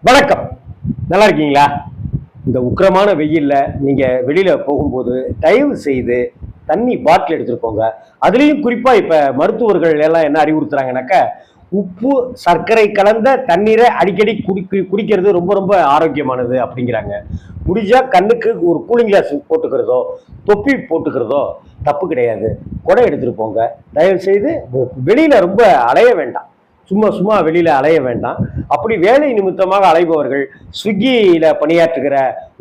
வணக்கம். நல்லா இருக்கீங்களா? இந்த உக்கிரமான வெயில்ல நீங்க வெளியில போகும்போது தயவு செய்து தண்ணி பாட்டில் எடுத்துட்டு போங்க. அதுலயும் குறிப்பா இப்ப மருத்துவர்கள் எல்லாம் என்ன அறிவுறுத்துறாங்கன்னாக்க உப்பு சர்க்கரை கலந்த தண்ணீரை அடிக்கடி குடிக்கிறது ரொம்ப ரொம்ப ஆரோக்கியமானது அப்படிங்கிறாங்க. முடிஞ்சா கண்ணுக்கு ஒரு கூலிங் கிளாஸ் போட்டுக்கிறதோ தொப்பி போட்டுக்கிறதோ தப்பு கிடையாது. குடை எடுத்துட்டு போங்க. தயவு செய்து வெளியில ரொம்ப அலைய வேண்டாம். சும்மா சும்மா வெளியில அலைய வேண்டாம். அப்படி வேலை நிமித்தமாக அலைபவர்கள் ஸ்விக்கியில பணியாற்றுகிற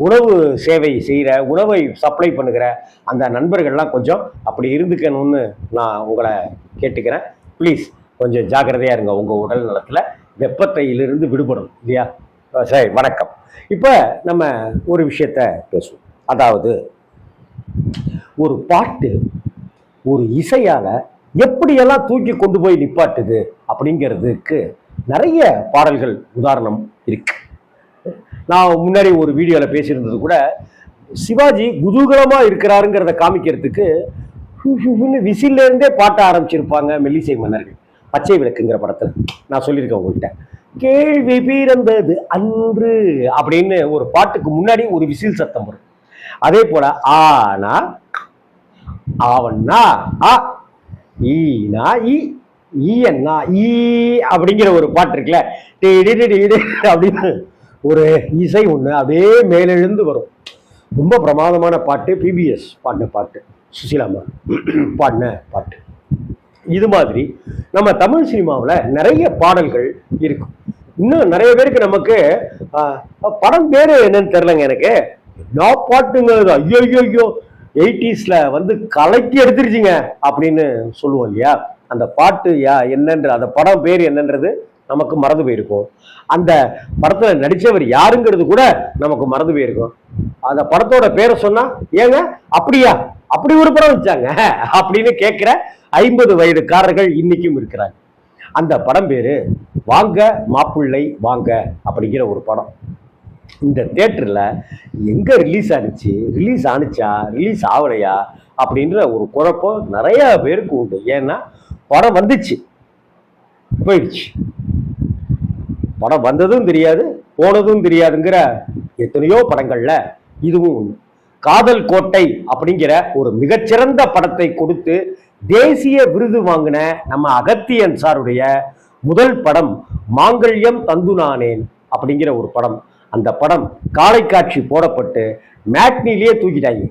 உணவு சேவை செய்கிற உணவை சப்ளை பண்ணுகிற அந்த நண்பர்கள்லாம் கொஞ்சம் அப்படி இருந்துக்கணும்னு நான் உங்களை கேட்டுக்கிறேன். ப்ளீஸ் கொஞ்சம் ஜாக்கிரதையா இருங்க. உங்க உடல் நலத்துல வெப்பத்தையிலிருந்து விடுபடும் இல்லையா? சரி, வணக்கம். இப்ப நம்ம ஒரு விஷயத்த பேசுவோம். அதாவது ஒரு பாட்டு ஒரு இசையால எப்படியெல்லாம் தூக்கி கொண்டு போய் நிப்பாட்டுது அப்படிங்கிறதுக்கு நிறைய பாடல்கள் உதாரணம் இருக்கு. நான் முன்னாடி ஒரு வீடியோல பேசியிருந்தது கூட சிவாஜி குதூகலமா இருக்கிறாருங்கிறத காமிக்கிறதுக்கு விசில்ல இருந்தே பாட்ட ஆரம்பிச்சிருப்பாங்க மெல்லிசை மன்னர்கள். பச்சை விளக்குங்கிற படத்துல நான் சொல்லியிருக்கேன் உங்கள்கிட்ட. கேள்வி பிறந்தது அன்று அப்படின்னு ஒரு பாட்டுக்கு முன்னாடி ஒரு விசில் சத்தம் வரும். அதே போல ஆனா அவன்னா ஈனா ஈயன்னா ஈ அப்படிங்கிற ஒரு பாட்டு இருக்குல்ல, அப்படின்னு ஒரு இசை ஒண்ணு அப்படியே மேலெழுந்து வரும். ரொம்ப பிரமாதமான பாட்டு. பிபிஎஸ் பாடின பாட்டு, சுசிலாமா பாடின பாட்டு. இது மாதிரி நம்ம தமிழ் சினிமாவில் நிறைய பாடல்கள் இருக்கும். இன்னும் நிறைய பேருக்கு நமக்கு படம் பேரு என்னன்னு தெரியலங்க. எனக்கு நான் பாட்டுங்கிறது ஐயோ ஐயோ 80ஸ்ல வந்து கலக்கி எடுத்துருச்சுங்க அப்படின்னு சொல்லுவோம் இல்லையா? அந்த பாட்டு என்னன்ற அந்த படம் பேர் என்னன்றது நமக்கு மறந்து போயிருக்கும். அந்த படத்துல நடிச்சவர் யாருங்கிறது கூட நமக்கு மறந்து போயிருக்கும். அந்த படத்தோட பேரை சொன்னா ஏங்க அப்படியா அப்படி ஒரு படம் வச்சாங்க அப்படின்னு கேட்கிற 50 வயதுக்காரர்கள் இன்னைக்கும் இருக்கிறாங்க. அந்த படம் பேரு வாங்க மாப்பிள்ளை வாங்க அப்படிங்கிற ஒரு படம். இந்த தியேட்டர்ல எங்க ரிலீஸ் ஆனிச்சா ரிலீஸ் ஆகலையா அப்படின்ற ஒரு குழப்பம் நிறைய பேருக்கு உண்டு. ஏன்னா படம் வந்துச்சு போயிடுச்சு, படம் வந்ததும் தெரியாது போனதும் தெரியாதுங்கிற எத்தனையோ படங்கள்ல இதுவும் ஒண்ணு. காதல் கோட்டை அப்படிங்கிற ஒரு மிகச்சிறந்த படத்தை கொடுத்து தேசிய விருது வாங்கின நம்ம அகத்தியன் சாருடைய முதல் படம் மாங்கல்யம் தந்துனானேன் அப்படிங்கிற ஒரு படம். அந்த படம் காலை காட்சி போடப்பட்டு மேட்னிலேயே தூக்கிட்டாங்க.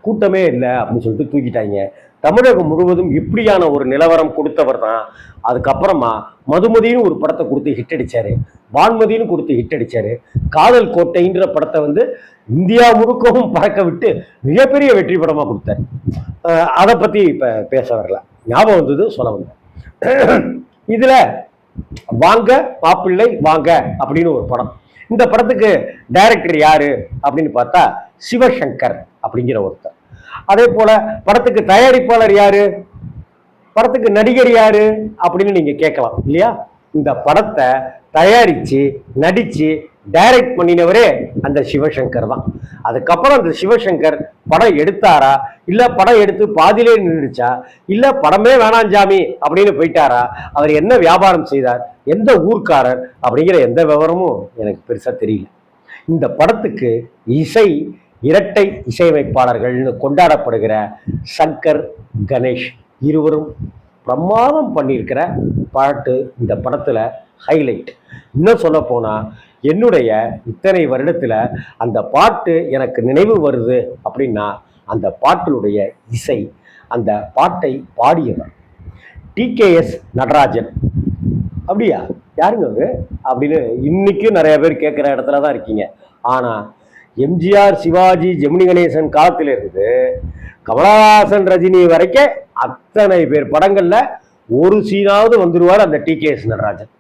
கூட்டமே இல்லை அப்படின்னு சொல்லிட்டு தூக்கிட்டாங்க. தமிழகம் முழுவதும் இப்படியான ஒரு நிலவரம் கொடுத்தவர் தான். அதுக்கப்புறமா மதுமதினு ஒரு படத்தை கொடுத்து ஹிட் அடிச்சாரு, வான்மதினு கொடுத்து ஹிட் அடிச்சாரு. காதல் கோட்டைன்ற படத்தை வந்து இந்தியா முழுக்கவும் பறக்க விட்டு மிகப்பெரிய வெற்றி படமா கொடுத்தாரு. அதை பத்தி இப்ப பேச வரல, ஞாபகம் வந்தது சொல்ல வந்தேன். இதுல வாங்க மாப்பிள்ளை வாங்க அப்படின்னு ஒரு படம். இந்த படத்துக்கு டைரக்டர் யாரு அப்படின்னு பார்த்தா சிவசங்கர் அப்படிங்கிற ஒருத்தர். அதே போல படத்துக்கு தயாரிப்பாளர் யாரு, படத்துக்கு நடிகர் யாரு அப்படின்னு நீங்க கேட்கலாம் இல்லையா? இந்த படத்தை தயாரிச்சு நடிச்சு டைரக்ட் பண்ணினவரே அந்த சிவசங்கர் தான். அதுக்கப்புறம் அந்த சிவசங்கர் படம் எடுத்தாரா, இல்ல படம் எடுத்து பாதியிலே நின்றுச்சா, இல்ல படமே வேணாம் ஜாமி அப்படின்னு போயிட்டாரா, அவர் என்ன வியாபாரம் செய்தார், எந்த ஊர்க்காரர் அப்படிங்கிற எந்த விவரமும் எனக்கு பெருசா தெரியல. இந்த படத்துக்கு இசை இரட்டை இசையமைப்பாளர்கள்னு கொண்டாடப்படுகிற சங்கர் கணேஷ் இருவரும் பிரமாதம் பண்ணியிருக்கிற பாட்டு இந்த படத்துல ஹைலைட். இன்னும் சொல்ல போனா என்னுடைய இத்தனை வருடத்துல அந்த பாட்டு எனக்கு நினைவு வருது அப்படின்னா அந்த பாட்டினுடைய இசை, அந்த பாட்டை பாடியவர் TKS நடராஜன். அப்படியா யாருங்க அவரு அப்படின்னு இன்னைக்கும் நிறைய பேர் கேட்குற இடத்துல தான் இருக்கீங்க. ஆனா எம்ஜிஆர் சிவாஜி ஜெமினி கணேசன் காலத்துல இருந்து கமலஹாசன் ரஜினி வரைக்கும் அத்தனை பேர் படங்கள்ல ஒரு சீனாவது வந்துடுவார் அந்த TKS நடராஜன்.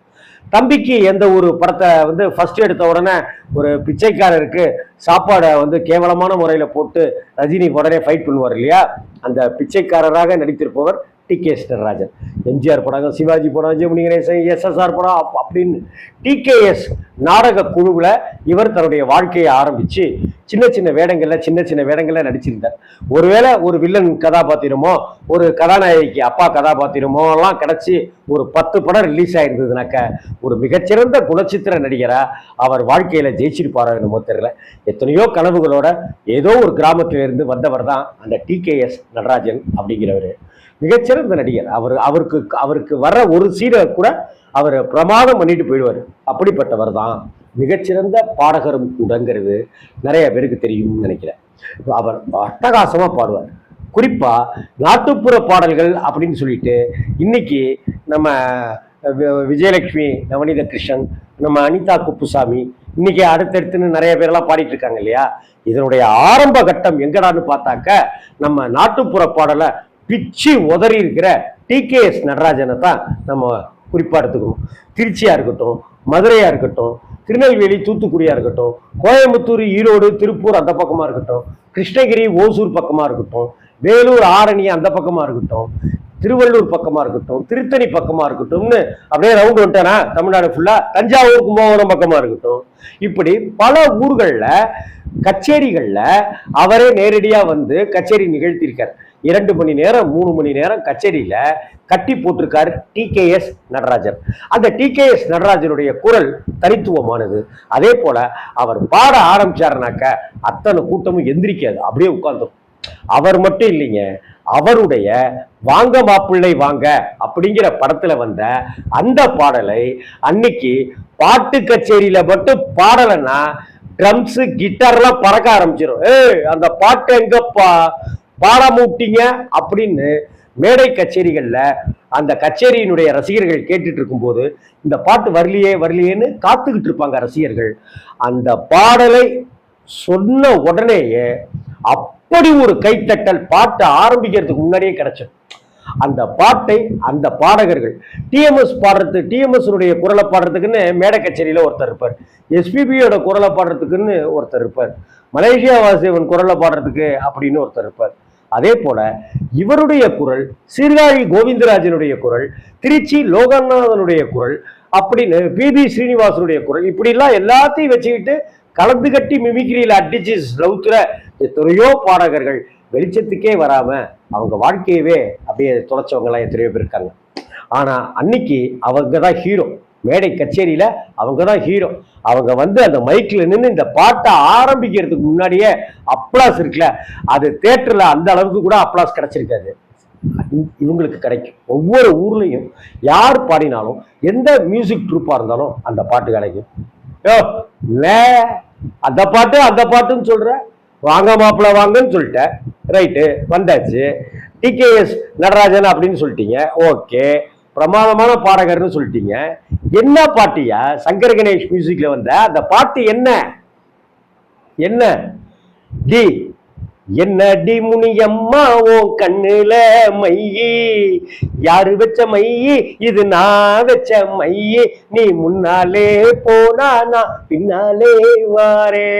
தம்பிக்கு எந்த ஒரு படத்தை வந்து ஃபர்ஸ்ட் எடுத்த உடனே ஒரு பிச்சைக்காரருக்கு சாப்பாடை வந்து கேவலமான முறையில் போட்டு ரஜினி உடனே ஃபைட் பண்ணுவார் இல்லையா? அந்த பிச்சைக்காரராக நடித்திருப்பவர் TKS நடராஜன். எம்ஜிஆர் படம், சிவாஜி படம், ஜெமினி கணேசன், SSR படம் அப்படின்னு TKS நாடக குழுவில் இவர் தன்னுடைய வாழ்க்கையை ஆரம்பித்து சின்ன சின்ன வேடங்கள்ல நடிச்சிருந்தார். ஒருவேளை ஒரு வில்லன் கதாபாத்திரமோ ஒரு கதாநாயகிக்கு அப்பா கதாபாத்திரமோ எல்லாம் கிடைச்சி ஒரு 10 படம் ரிலீஸ் ஆயிருந்ததுனாக்க ஒரு மிகச்சிறந்த குணச்சித்திர நடிகரா அவர் வாழ்க்கையில ஜெயிச்சிருப்பாரோ என்னமோ தெரியல. எத்தனையோ கனவுகளோட ஏதோ ஒரு கிராமத்திலிருந்து வந்தவர் தான் அந்த TKS நடராஜன் அப்படிங்கிறவர். மிகச்சிறந்த நடிகர். அவருக்கு வர்ற ஒரு சீரை கூட அவர் பிரமாதம் பண்ணிட்டு போயிடுவார். அப்படிப்பட்டவர் தான். மிகச்சிறந்த பாடகரும் கூடங்கிறது நிறைய பேருக்கு தெரியும்னு நினைக்கிறேன். அவர் அட்டகாசமா பாடுவார். குறிப்பா நாட்டுப்புற பாடல்கள் அப்படின்னு சொல்லிட்டு இன்னைக்கு நம்ம விஜயலட்சுமி, நவநீத கிருஷ்ணன், நம்ம அனிதா குப்புசாமி, இன்னைக்கு அடுத்தடுத்துன்னு நிறைய பேரெல்லாம் பாடிட்டு இருக்காங்க இல்லையா. இதனுடைய ஆரம்ப கட்டம் எங்கடான்னு பார்த்தாக்க நம்ம நாட்டுப்புற பாடலை பிச்சு உதறி இருக்கிற TKS நடராஜனை தான் நம்ம குறிப்பா எடுத்துக்கணும். திருச்சியா இருக்கட்டும், மதுரையா இருக்கட்டும், திருநெல்வேலி, தூத்துக்குடியா இருக்கட்டும், கோயம்புத்தூர், ஈரோடு, திருப்பூர் அந்த பக்கமா இருக்கட்டும், கிருஷ்ணகிரி, ஓசூர் பக்கமா இருக்கட்டும், வேலூர், ஆரணி அந்த பக்கமா இருக்கட்டும், திருவள்ளூர் பக்கமா இருக்கட்டும், திருத்தணி பக்கமா இருக்கட்டும்னு அப்படியே ரவுண்ட் வந்துட்டேனா தமிழ்நாடு ஃபுல்லா, தஞ்சாவூர், கும்பகோணம் பக்கமா இருக்கட்டும், இப்படி பல ஊர்கள்ல கச்சேரிகள்ல அவரே நேரடியா வந்து கச்சேரி நிகழ்த்தியிருக்கார். 2 மணி நேரம் 3 மணி நேரம் கச்சேரியில கட்டி போட்டிருக்காரு TKS நடராஜன். அந்த TKS நடராஜனுடைய குரல் தனித்துவமானது. அதே போல அவர் பாட ஆரம்பிச்சாருனாக்க அத்தனை கூட்டமும் எந்திரிக்காது, அப்படியே உட்கார்ந்தோம். அவர் மட்டும் இல்லைங்க, அவருடைய வாங்க மாப்பிள்ளை வாங்க அப்படிங்கிற படத்துல வந்த அந்த பாடலை அன்னைக்கு பாட்டு கச்சேரியில மட்டும் பாடலைன்னா ட்ரம்ஸ் கிட்டார்லாம் பறக்க ஆரம்பிச்சிடும். அந்த பாட்டு எங்கப்பா பாடாமூட்டிங்க அப்படின்னு மேடை கச்சேரிகள்ல அந்த கச்சேரியினுடைய ரசிகர்கள் கேட்டுட்டு இருக்கும்போது இந்த பாட்டு வரலையேன்னு காத்துக்கிட்டு இருப்பாங்க ரசிகர்கள். அந்த பாடலை சொன்ன உடனேயே அப்படி ஒரு கைத்தட்டல் பாட்டை ஆரம்பிக்கிறதுக்கு முன்னாடியே கிடைச்சது. அந்த பாட்டை அந்த பாடகர்கள் டிஎம்எஸ் குரலை பாடுறதுக்குன்னு மேடை கச்சேரியில ஒருத்தர் இருப்பார், SPBயோட குரலை பாடுறதுக்குன்னு ஒருத்தர் இருப்பார், மலேசியா வாசிவன் குரலை பாடுறதுக்கு அப்படின்னு ஒருத்தர் இருப்பார். அதே போல இவருடைய குரல், சீர்காழி கோவிந்தராஜனுடைய குரல், திருச்சி லோகநாதனுடைய குரல், அப்படின்னு PB ஸ்ரீனிவாசனுடைய குரல், இப்படி எல்லாம் எல்லாத்தையும் வச்சுக்கிட்டு கலந்து கட்டி மிமிக்ரியில அடிச்சு ரவுத்துற எத்தனையோ பாடகர்கள் வெளிச்சத்துக்கே வராம அவங்க வாழ்க்கையவே அப்படியே தொலைச்சவங்க எல்லாம் எத்தனையோ பேர் இருக்காங்க. ஆனா அன்னைக்கு அவங்க தான் ஹீரோ. மேடை கச்சேரியில அவங்க தான் ஹீரோ. அவங்க வந்து அந்த மைக்ல நின்று இந்த பாட்டை ஆரம்பிக்கிறதுக்கு முன்னாடியே அப்ளாஸ் இருக்குல்ல, அது தியேட்டர்ல அந்த அளவுக்கு கூட அப்ளாஸ் கிடைச்சிருக்காது. இவங்களுக்கு கிடைக்கும். ஒவ்வொரு ஊர்லயும் யார் பாடினாலும் எந்த மியூசிக் ட்ரூப்பா இருந்தாலும் அந்த பாட்டு கிடைக்கும். அந்த பாட்டுன்னு சொல்ற, வாங்க மாப்பிள்ள வாங்கன்னு சொல்லிட்டேன், ரைட்டு வந்தாச்சு. TKS நடராஜன் அப்படின்னு சொல்லிட்டீங்க, ஓகே, பிரமாதமான பாடகர்னு சொல்லிட்டீங்க. என்ன பாட்டியா சங்கர் கணேஷ் மியூசிக்ல வந்த அந்த பாட்டு? என்ன டி என்னடி முனியம்மா ஓ கண்ணுல மையி, யாரு வச்ச மையி இது, நான் வச்ச மையி, நீ முன்னாலே போனா நான் பின்னாலே வாரே.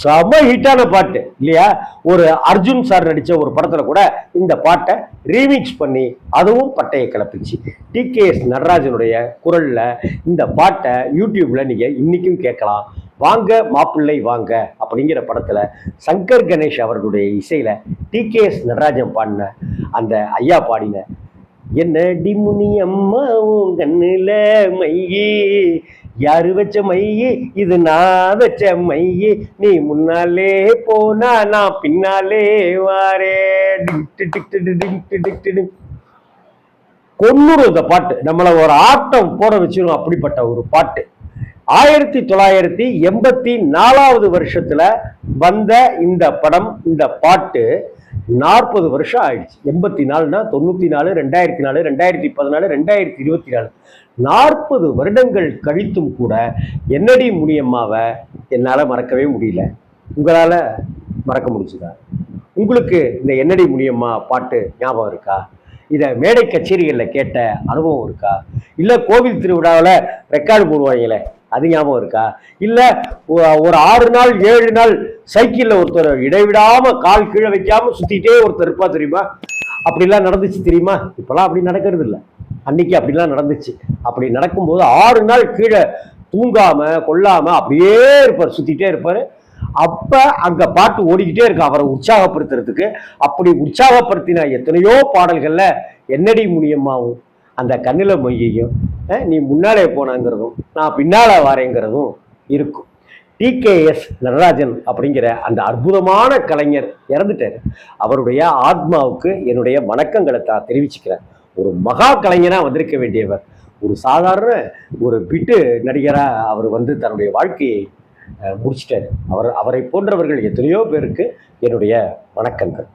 செம ஹிட்டான பாட்டு இல்லையா? ஒரு அர்ஜுன் சார் நடிச்ச ஒரு படத்துல கூட இந்த பாட்டை ரீமிக்ஸ் பண்ணி அதுவும் பட்டையை கிளப்பிச்சு. TKS நடராஜனுடைய குரல்ல இந்த பாட்டை யூடியூப்ல நீங்க இன்னைக்கும் கேட்கலாம். வாங்க மாப்பிள்ளை வாங்க அப்படிங்கிற படத்துல சங்கர் கணேஷ் அவர்களுடைய இசையில TKS நடராஜன் பாடின அந்த ஐயா பாடின என்னடி முனி அம்மா கண்ணுல மையி, யாரு வச்ச மையி இது, நான் வச்ச மையி, நீ முன்னாலே போனா நான் பின்னாலே வாரே. கொன்னூறு இந்த பாட்டு நம்மள ஒரு ஆட்டம் போட வச்சிரும். அப்படிப்பட்ட ஒரு பாட்டு 1984 வருஷத்துல வந்த இந்த படம், இந்த பாட்டு 40 வருஷம் ஆயிடுச்சு. 84னா 94, 2004, 2014, 2024, 40 வருடங்கள் கழித்தும் கூட என்னடி முனியம்மாவை என்னால மறக்கவே முடியல. உங்களால மறக்க முடிச்சுதா? உங்களுக்கு இந்த என்னடி முனியம்மா பாட்டு ஞாபகம் இருக்கா? இதை மேடை கச்சேரிகளில் கேட்ட அனுபவம் இருக்கா? இல்லை கோவில் திருவிழாவில் ரெக்கார்டு போடுவாங்களே அது ஞாபகம் இருக்கா? இல்லை ஒரு 6 நாள் 7 நாள் சைக்கிளில் ஒருத்தர் இடைவிடாம கால் கீழே வைக்காம சுத்திட்டே ஒருத்தர் இருப்பா தெரியுமா? அப்படிலாம் நடந்துச்சு தெரியுமா? இப்பெல்லாம் அப்படி நடக்கிறது இல்லை. அன்னைக்கு அப்படிலாம் நடந்துச்சு. அப்படி நடக்கும்போது 6 நாள் கீழே தூங்காம கொள்ளாம அப்படியே இருப்பார், சுத்திட்டே இருப்பாரு. அப்ப அங்க பாட்டு ஓடிக்கிட்டே இருக்கு அவரை உற்சாகப்படுத்துறதுக்கு. அப்படி உற்சாகப்படுத்தின எத்தனையோ பாடல்கள்ல என்னடி முனியம்மாவும் அந்த கண்ணில மொய்யையும் நீ முன்னாலே போனாங்கிறதும் நான் பின்னால வரேங்கிறதும் இருக்கும். டிகேஎஸ் நடராஜன் அப்படிங்கிற அந்த அற்புதமான கலைஞர் இறந்துட்டார். அவருடைய ஆத்மாவுக்கு என்னுடைய வணக்கங்களை தான் தெரிவிச்சுக்கிறேன். ஒரு மகா கலைஞராக வந்திருக்க வேண்டியவர் ஒரு சாதாரண ஒரு பிட்டு நடிகராக அவர் தன்னுடைய வாழ்க்கையை முடிச்சிட்டார். அவரை போன்றவர்கள் எத்தனையோ பேருக்கு என்னுடைய வணக்கங்கள்.